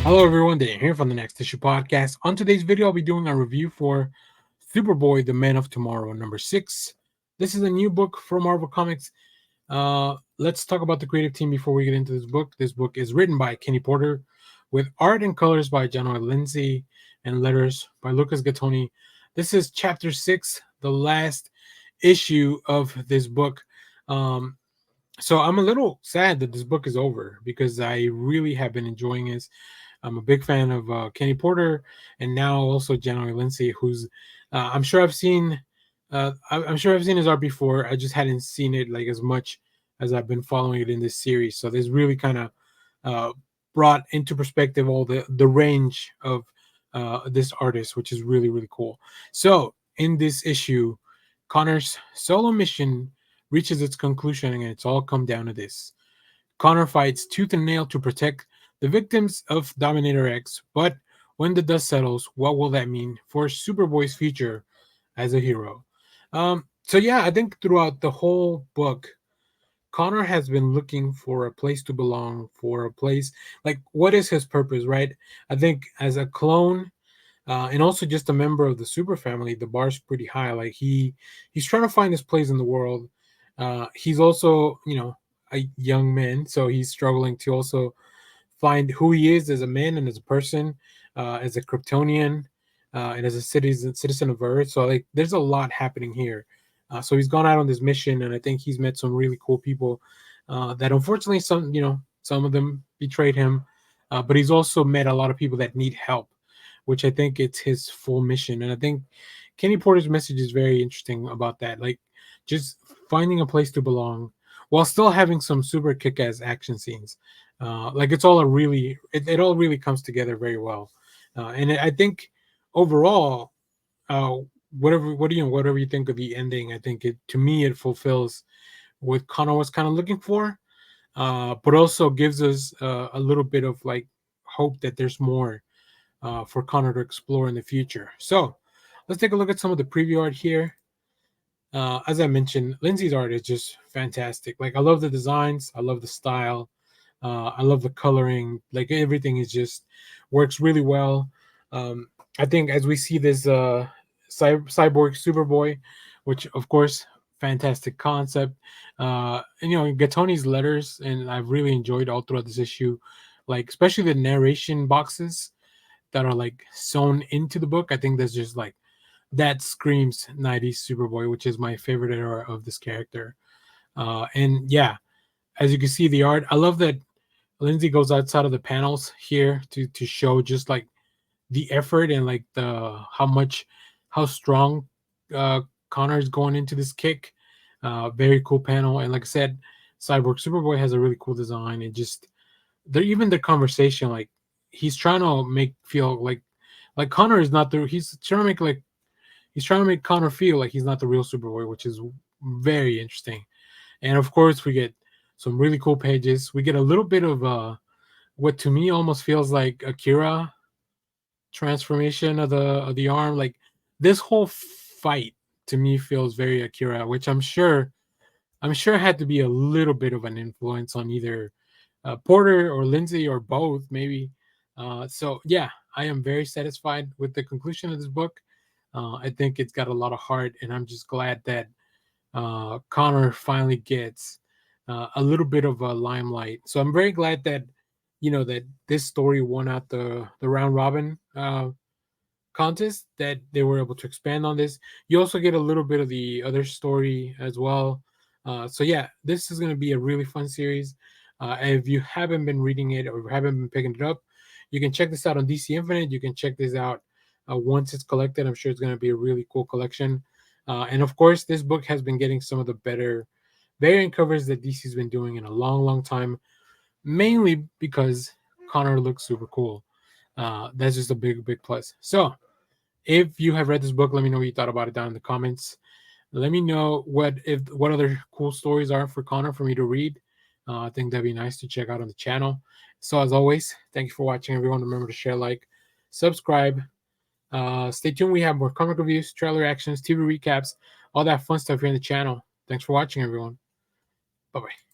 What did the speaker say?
Hello everyone, Dan here from the Next Issue Podcast. On today's video, I'll be doing a review for SuperBoy, The Man of Tomorrow, number 6. This is a new book from Marvel Comics. Let's talk about the creative team before we get into this book. This book is written by Kenny Porter, with art and colors by Jahnoy, Lindsay, and letters by Lucas Gattoni. This is chapter 6, the last issue of this book. So I'm a little sad that this book is over because I really have been enjoying this. I'm a big fan of Kenny Porter and now also Jahnoy Lindsay, who's I'm sure I've seen I'm sure I've seen his art before. I just hadn't seen it like as much as I've been following it in this series. So this really kind of uh, brought into perspective all the range of this artist, which is really cool. So in this issue, Connor's solo mission reaches its conclusion, and it's all come down to this. Connor fights tooth and nail to protect the victims of Dominator X, but when the dust settles, what will that mean for Superboy's future as a hero? So yeah, I think throughout the whole book, Connor has been looking for a place to belong, for a place like what is his purpose, right? I think as a clone, and also just a member of the super family, the bar's pretty high. Like he's trying to find his place in the world. He's also, a young man, so he's struggling to also find who he is as a man and as a person, as a Kryptonian, and as a citizen of Earth. So like, there's a lot happening here. So he's gone out on this mission, and I think he's met some really cool people. That unfortunately, some of them betrayed him, but he's also met a lot of people that need help, which I think it's his full mission. And I think Kenny Porter's message is very interesting about that. Like, just finding a place to belong while still having some super kick-ass action scenes. Like it's all it all really comes together very well. And I think overall, uh, whatever you think of the ending, I think it fulfills what Connor was kind of looking for, but also gives us a little bit of like hope that there's more for Connor to explore in the future. So let's take a look at some of the preview art here. As I mentioned, Lindsay's art is just fantastic. Like I love the designs, I love the style, I love the coloring. Like everything is just works really well. I think as we see this cyborg Superboy, which of course fantastic concept, and Gattoni's letters, and I've really enjoyed all throughout this issue, like especially the narration boxes that are like sewn into the book. I think that's just like that screams 90s Superboy, which is my favorite era of this character. And yeah, as you can see, the art, I love that Lindsay goes outside of the panels here to show just like the effort and like how strong uh Connor is going into this kick. Very cool panel. And like I said, Cyborg Superboy has a really cool design, and just even the conversation, like he's trying to make feel like Connor is not the he's trying to make Connor feel like he's not the real Superboy, which is very interesting. And of course, we get some really cool pages. We get a little bit of what to me almost feels like Akira transformation of the arm. Like this whole fight to me feels very Akira, which I'm sure had to be a little bit of an influence on either Porter or Lindsay or both, maybe. So yeah, I am very satisfied with the conclusion of this book. I think it's got a lot of heart, and I'm just glad that Connor finally gets a little bit of a limelight. So I'm very glad that that this story won out the round robin contest, that they were able to expand on this. You also get a little bit of the other story as well. So yeah, this is going to be a really fun series. If you haven't been reading it or haven't been picking it up, you can check this out on DC Infinite. You can check this out once it's collected. I'm sure it's going to be a really cool collection. And of course, this book has been getting some of the better variant covers that DC's been doing in a long time, mainly because Connor looks super cool. That's just a big plus. So if you have read this book, let me know what you thought about it down in the comments. Let me know what other cool stories are for Connor for me to read. I think that'd be nice to check out on the channel. So as always, thank you for watching, everyone. Remember to share, like, subscribe. Stay tuned. We have more comic reviews, trailer actions, TV recaps, all that fun stuff here on the channel. Thanks for watching, everyone. Bye bye.